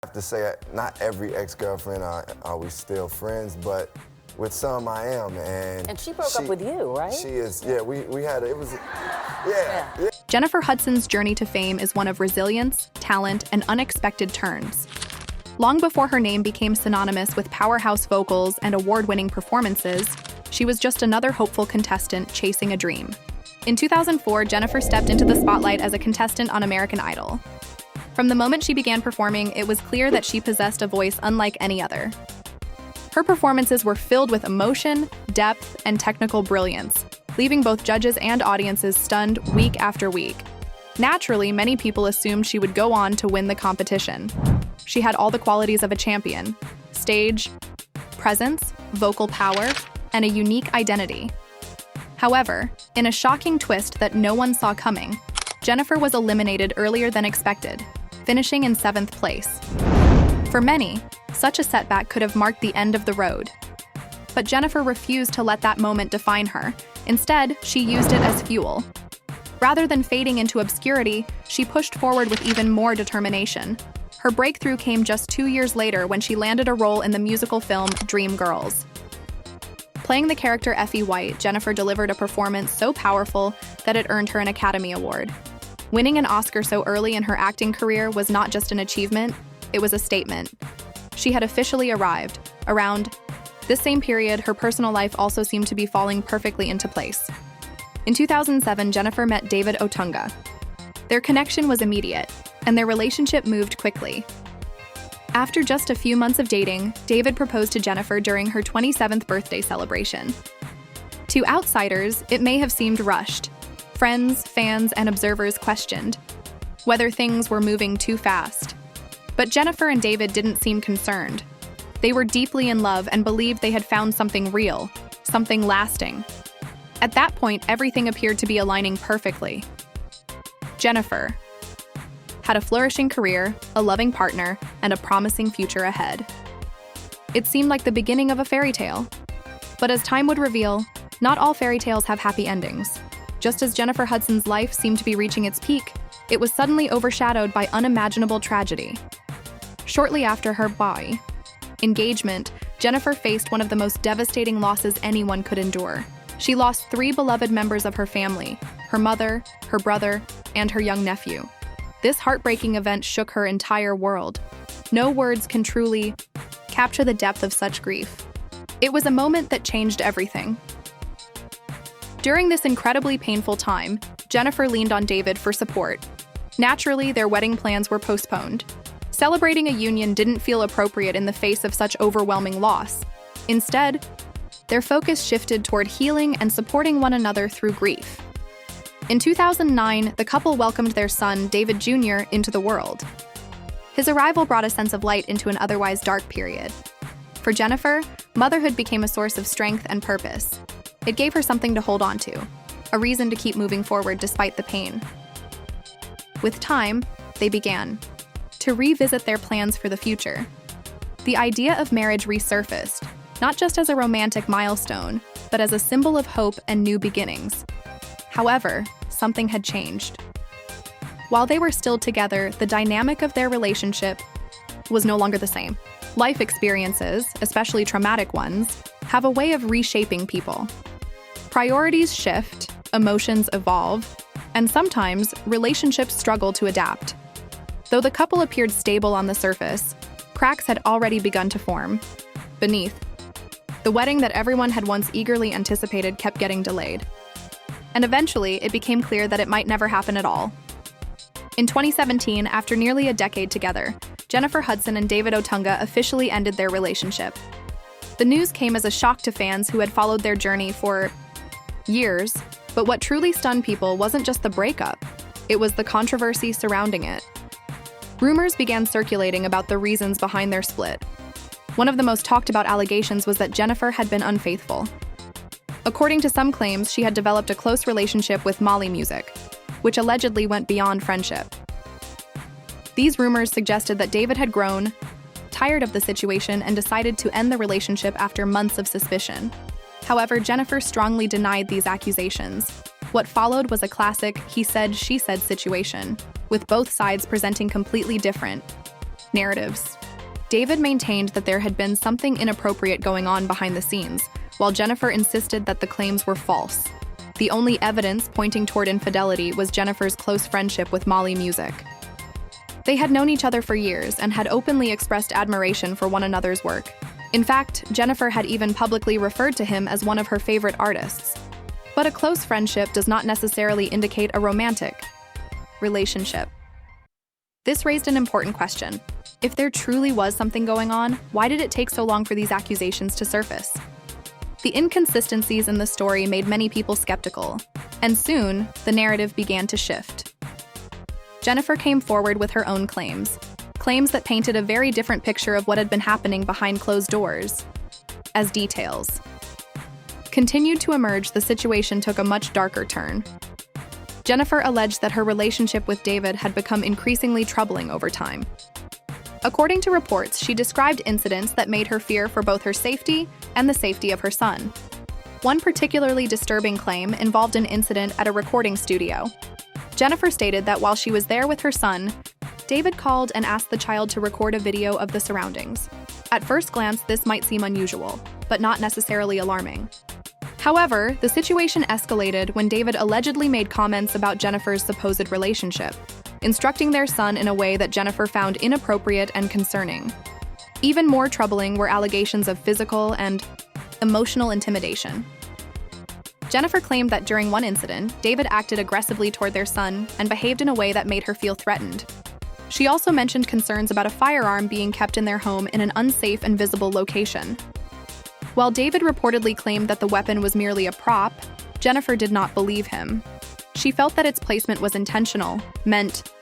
have to say not every ex-girlfriend are we still friends, but with some I am. And she broke up with you, right? She is, yeah, we had, it was, yeah. Jennifer Hudson's journey to fame is one of resilience, talent, and unexpected turns. Long before her name became synonymous with powerhouse vocals and award-winning performances, she was just another hopeful contestant chasing a dream. In 2004, Jennifer stepped into the spotlight as a contestant on American Idol. From the moment she began performing, it was clear that she possessed a voice unlike any other. Her performances were filled with emotion, depth, and technical brilliance, leaving both judges and audiences stunned week after week. Naturally, many people assumed she would go on to win the competition. She had all the qualities of a champion: stage presence, vocal power, and a unique identity. However, in a shocking twist that no one saw coming, Jennifer was eliminated earlier than expected, finishing in 7th place. For many, such a setback could have marked the end of the road. But Jennifer refused to let that moment define her. Instead, she used it as fuel. Rather than fading into obscurity, she pushed forward with even more determination. Her breakthrough came just 2 years later when she landed a role in the musical film Dreamgirls. Playing the character Effie White, Jennifer delivered a performance so powerful that it earned her an Academy Award. Winning an Oscar so early in her acting career was not just an achievement, it was a statement. She had officially arrived. Around this same period, her personal life also seemed to be falling perfectly into place. In 2007, Jennifer met David Otunga. Their connection was immediate, and their relationship moved quickly. After just a few months of dating, David proposed to Jennifer during her 27th birthday celebration. To outsiders, it may have seemed rushed. Friends, fans, and observers questioned whether things were moving too fast. But Jennifer and David didn't seem concerned. They were deeply in love and believed they had found something real, something lasting. At that point, everything appeared to be aligning perfectly. Jennifer had a flourishing career, a loving partner, and a promising future ahead. It seemed like the beginning of a fairy tale. But as time would reveal, not all fairy tales have happy endings. Just as Jennifer Hudson's life seemed to be reaching its peak, it was suddenly overshadowed by unimaginable tragedy. Shortly after her engagement, Jennifer faced one of the most devastating losses anyone could endure. She lost 3 beloved members of her family: her mother, her brother, and her young nephew. This heartbreaking event shook her entire world. No words can truly capture the depth of such grief. It was a moment that changed everything. During this incredibly painful time, Jennifer leaned on David for support. Naturally, their wedding plans were postponed. Celebrating a union didn't feel appropriate in the face of such overwhelming loss. Instead, their focus shifted toward healing and supporting one another through grief. In 2009, the couple welcomed their son, David Jr., into the world. His arrival brought a sense of light into an otherwise dark period. For Jennifer, motherhood became a source of strength and purpose. It gave her something to hold on to, a reason to keep moving forward despite the pain. With time, they began to revisit their plans for the future. The idea of marriage resurfaced, not just as a romantic milestone, but as a symbol of hope and new beginnings. However, something had changed. While they were still together, the dynamic of their relationship was no longer the same. Life experiences, especially traumatic ones, have a way of reshaping people. Priorities shift, emotions evolve, and sometimes relationships struggle to adapt. Though the couple appeared stable on the surface, cracks had already begun to form. Beneath, the wedding that everyone had once eagerly anticipated kept getting delayed. And eventually, it became clear that it might never happen at all. In 2017, after nearly a decade together, Jennifer Hudson and David Otunga officially ended their relationship. The news came as a shock to fans who had followed their journey for years, but what truly stunned people wasn't just the breakup, it was the controversy surrounding it. Rumors began circulating about the reasons behind their split. One of the most talked about allegations was that Jennifer had been unfaithful. According to some claims, she had developed a close relationship with Molly Music, which allegedly went beyond friendship. These rumors suggested that David had grown tired of the situation and decided to end the relationship after months of suspicion. However, Jennifer strongly denied these accusations. What followed was a classic he said, she said situation, with both sides presenting completely different Narratives. David maintained that there had been something inappropriate going on behind the scenes, while Jennifer insisted that the claims were false. The only evidence pointing toward infidelity was Jennifer's close friendship with Molly Music. They had known each other for years and had openly expressed admiration for one another's work. In fact, Jennifer had even publicly referred to him as one of her favorite artists. But a close friendship does not necessarily indicate a romantic relationship. This raised an important question. If there truly was something going on, why did it take so long for these accusations to surface? The inconsistencies in the story made many people skeptical, and soon, the narrative began to shift. Jennifer came forward with her own claims that painted a very different picture of what had been happening behind closed doors. As details continued to emerge, the situation took a much darker turn. Jennifer alleged that her relationship with David had become increasingly troubling over time. According to reports, she described incidents that made her fear for both her safety and the safety of her son. One particularly disturbing claim involved an incident at a recording studio. Jennifer stated that while she was there with her son, David called and asked the child to record a video of the surroundings. At first glance, this might seem unusual, but not necessarily alarming. However, the situation escalated when David allegedly made comments about Jennifer's supposed relationship, instructing their son in a way that Jennifer found inappropriate and concerning. Even more troubling were allegations of physical and emotional intimidation. Jennifer claimed that during one incident, David acted aggressively toward their son and behaved in a way that made her feel threatened. She also mentioned concerns about a firearm being kept in their home in an unsafe and visible location. While David reportedly claimed that the weapon was merely a prop, Jennifer did not believe him. She felt that its placement was intentional, meant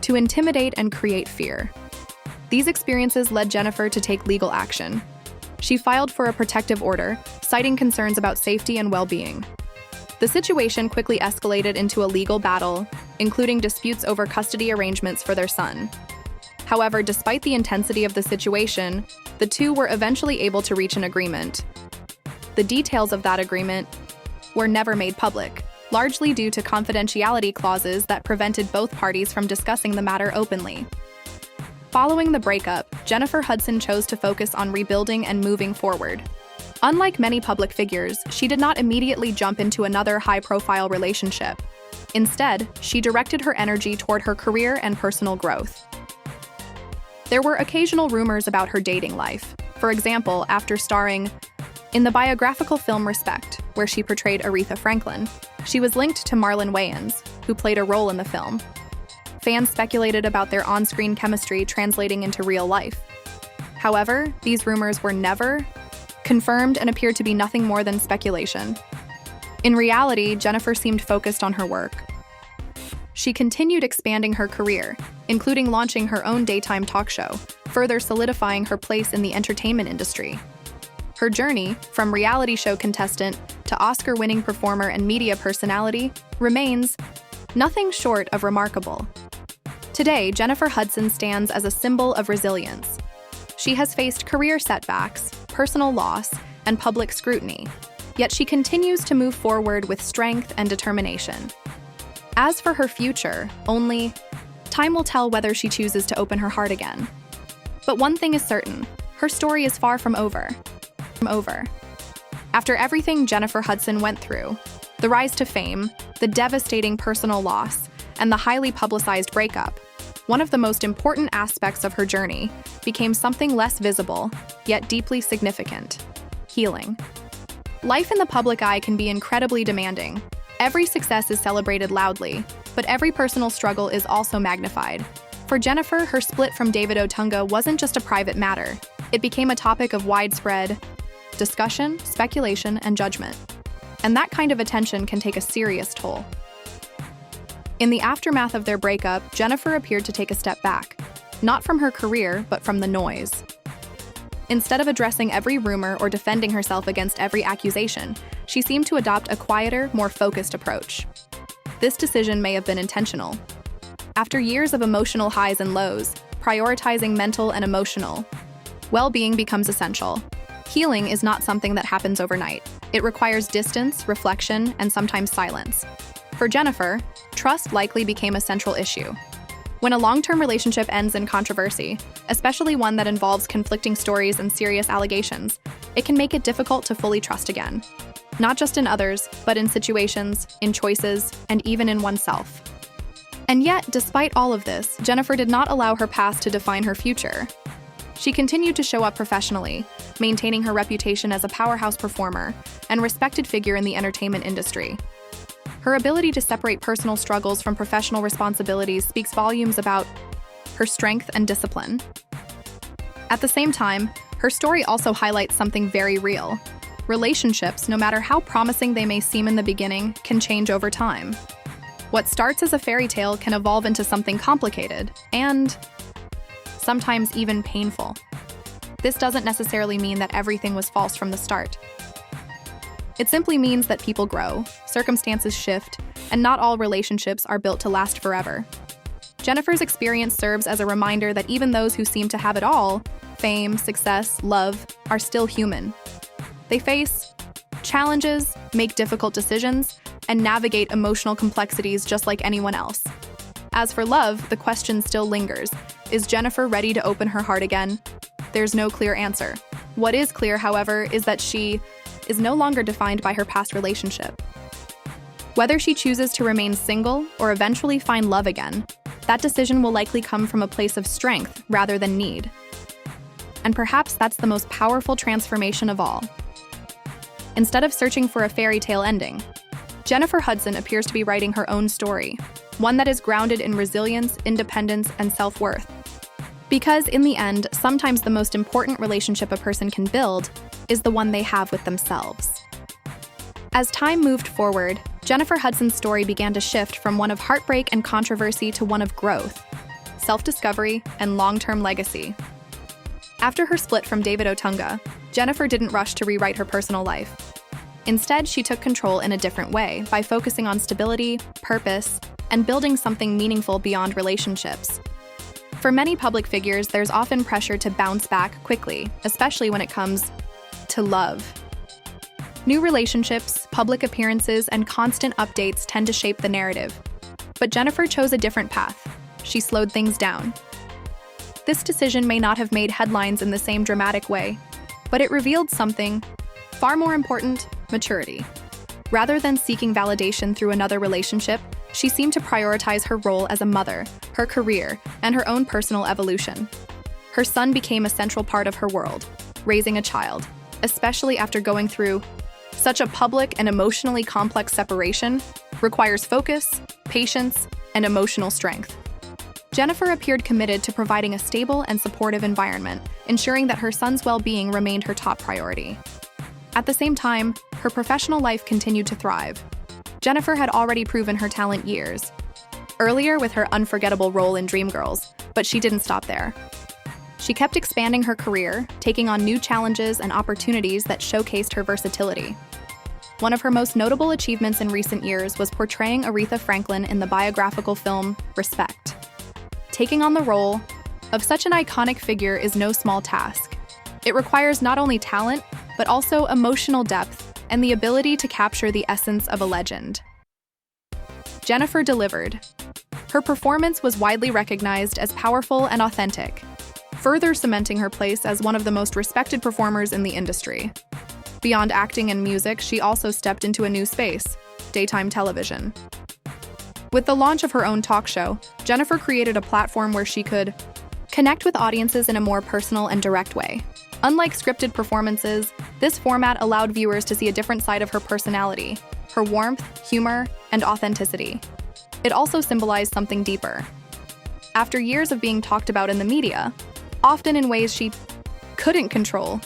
to intimidate and create fear. These experiences led Jennifer to take legal action. She filed for a protective order, citing concerns about safety and well-being. The situation quickly escalated into a legal battle, including disputes over custody arrangements for their son. However, despite the intensity of the situation, the two were eventually able to reach an agreement. The details of that agreement were never made public, largely due to confidentiality clauses that prevented both parties from discussing the matter openly. Following the breakup, Jennifer Hudson chose to focus on rebuilding and moving forward. Unlike many public figures, she did not immediately jump into another high-profile relationship. Instead, she directed her energy toward her career and personal growth. There were occasional rumors about her dating life. For example, after starring in the biographical film Respect, where she portrayed Aretha Franklin, she was linked to Marlon Wayans, who played a role in the film. Fans speculated about their on-screen chemistry translating into real life. However, these rumors were never confirmed and appeared to be nothing more than speculation. In reality, Jennifer seemed focused on her work. She continued expanding her career, including launching her own daytime talk show, further solidifying her place in the entertainment industry. Her journey, from reality show contestant to Oscar-winning performer and media personality, remains nothing short of remarkable. Today, Jennifer Hudson stands as a symbol of resilience. She has faced career setbacks, personal loss, and public scrutiny, yet she continues to move forward with strength and determination. As for her future, only time will tell whether she chooses to open her heart again. But one thing is certain, her story is far from over. After everything Jennifer Hudson went through, the rise to fame, the devastating personal loss, and the highly publicized breakup, one of the most important aspects of her journey became something less visible, yet deeply significant: healing. Life in the public eye can be incredibly demanding. Every success is celebrated loudly, but every personal struggle is also magnified. For Jennifer, her split from David Otunga wasn't just a private matter. It became a topic of widespread discussion, speculation, and judgment. And that kind of attention can take a serious toll. In the aftermath of their breakup, Jennifer appeared to take a step back, not from her career, but from the noise. Instead of addressing every rumor or defending herself against every accusation, she seemed to adopt a quieter, more focused approach. This decision may have been intentional. After years of emotional highs and lows, prioritizing mental and emotional well-being becomes essential. Healing is not something that happens overnight. It requires distance, reflection, and sometimes silence. For Jennifer, trust likely became a central issue. When a long-term relationship ends in controversy, especially one that involves conflicting stories and serious allegations, it can make it difficult to fully trust again. Not just in others, but in situations, in choices, and even in oneself. And yet, despite all of this, Jennifer did not allow her past to define her future. She continued to show up professionally, maintaining her reputation as a powerhouse performer and respected figure in the entertainment industry. Her ability to separate personal struggles from professional responsibilities speaks volumes about her strength and discipline. At the same time, her story also highlights something very real. Relationships, no matter how promising they may seem in the beginning, can change over time. What starts as a fairy tale can evolve into something complicated and sometimes even painful. This doesn't necessarily mean that everything was false from the start. It simply means that people grow, circumstances shift, and not all relationships are built to last forever. Jennifer's experience serves as a reminder that even those who seem to have it all, fame, success, love, are still human. They face challenges, make difficult decisions, and navigate emotional complexities just like anyone else. As for love, the question still lingers. Is Jennifer ready to open her heart again? There's no clear answer. What is clear, however, is that she is no longer defined by her past relationship. Whether she chooses to remain single or eventually find love again, that decision will likely come from a place of strength rather than need. And perhaps that's the most powerful transformation of all. Instead of searching for a fairy tale ending, Jennifer Hudson appears to be writing her own story, one that is grounded in resilience, independence, and self-worth. Because in the end, sometimes the most important relationship a person can build is the one they have with themselves. As time moved forward, Jennifer Hudson's story began to shift from one of heartbreak and controversy to one of growth, self-discovery, and long-term legacy. After her split from David Otunga, Jennifer didn't rush to rewrite her personal life. Instead, she took control in a different way by focusing on stability, purpose, and building something meaningful beyond relationships. For many public figures, there's often pressure to bounce back quickly, especially when it comes to love. New relationships, public appearances, and constant updates tend to shape the narrative. But Jennifer chose a different path. She slowed things down. This decision may not have made headlines in the same dramatic way, but it revealed something far more important: maturity. Rather than seeking validation through another relationship, she seemed to prioritize her role as a mother, her career, and her own personal evolution. Her son became a central part of her world. Raising a child, especially after going through such a public and emotionally complex separation, requires focus, patience, and emotional strength. Jennifer appeared committed to providing a stable and supportive environment, ensuring that her son's well-being remained her top priority. At the same time, her professional life continued to thrive. Jennifer had already proven her talent years earlier with her unforgettable role in Dreamgirls, but she didn't stop there. She kept expanding her career, taking on new challenges and opportunities that showcased her versatility. One of her most notable achievements in recent years was portraying Aretha Franklin in the biographical film Respect. Taking on the role of such an iconic figure is no small task. It requires not only talent, but also emotional depth and the ability to capture the essence of a legend. Jennifer delivered. Her performance was widely recognized as powerful and authentic, further cementing her place as one of the most respected performers in the industry. Beyond acting and music, she also stepped into a new space: daytime television. With the launch of her own talk show, Jennifer created a platform where she could connect with audiences in a more personal and direct way. Unlike scripted performances, this format allowed viewers to see a different side of her personality, her warmth, humor, and authenticity. It also symbolized something deeper. After years of being talked about in the media, often in ways she couldn't control,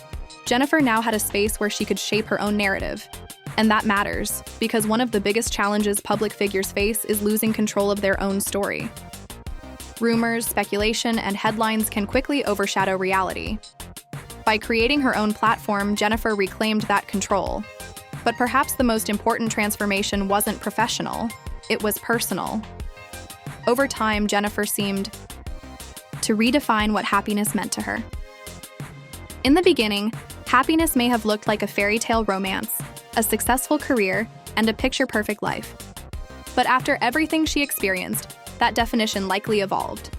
Jennifer now had a space where she could shape her own narrative. And that matters, because one of the biggest challenges public figures face is losing control of their own story. Rumors, speculation, and headlines can quickly overshadow reality. By creating her own platform, Jennifer reclaimed that control. But perhaps the most important transformation wasn't professional, it was personal. Over time, Jennifer seemed to redefine what happiness meant to her. In the beginning, happiness may have looked like a fairy tale romance, a successful career, and a picture-perfect life. But after everything she experienced, that definition likely evolved.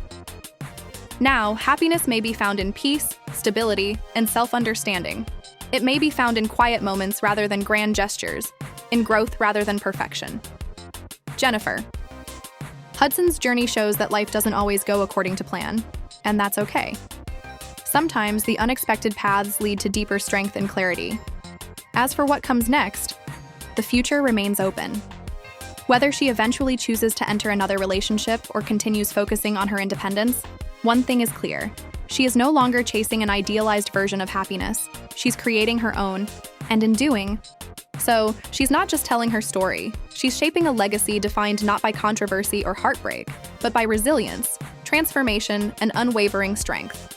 Now, happiness may be found in peace, stability, and self-understanding. It may be found in quiet moments rather than grand gestures, in growth rather than perfection. Jennifer Hudson's journey shows that life doesn't always go according to plan, and that's okay. Sometimes the unexpected paths lead to deeper strength and clarity. As for what comes next, the future remains open. Whether she eventually chooses to enter another relationship or continues focusing on her independence, one thing is clear. She is no longer chasing an idealized version of happiness. She's creating her own, and in doing so, she's not just telling her story. She's shaping a legacy defined not by controversy or heartbreak, but by resilience, transformation, and unwavering strength.